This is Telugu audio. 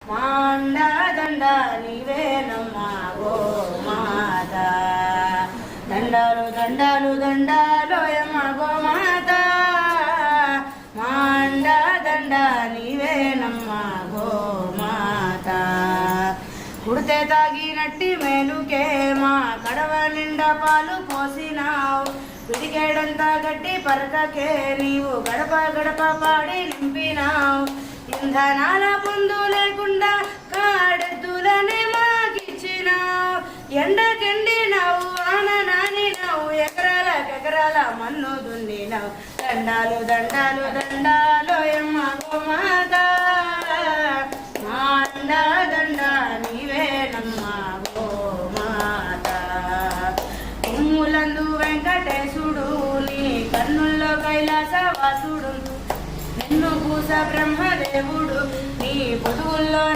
మాండ దండ నీవేనమ్మా గోమాత దండాలు దండాలు దండాలోయమ్మ గోమాత మాండ దండ నీవేనమ్మా గోమాత కుడితే తాగినట్టి మేలుకే మా కడవ నిండా పాలు పోసినావు పిడికేడంతా గట్టి పరకకే నీవు గడప గడప పాడి నింపినావు ఇంధనాల పొందు లేకుండా కాడెద్దులనే మాకిచ్చినావు ఎండకెండినావు ఆన నానినావు ఎకరాల మన్ను దున్నినావు దండాలు దండాలు దండాలు ఎమ్మ గోమాత మాండ దండ నీవేనమ్మా గోమాత కొమ్ములందు వెంకటేశుడు నీ కన్నుల్లో కైలాసవాసుడు నిన్ను పూస బ్రహ్మదేవుడు నీ పొదువుల్లో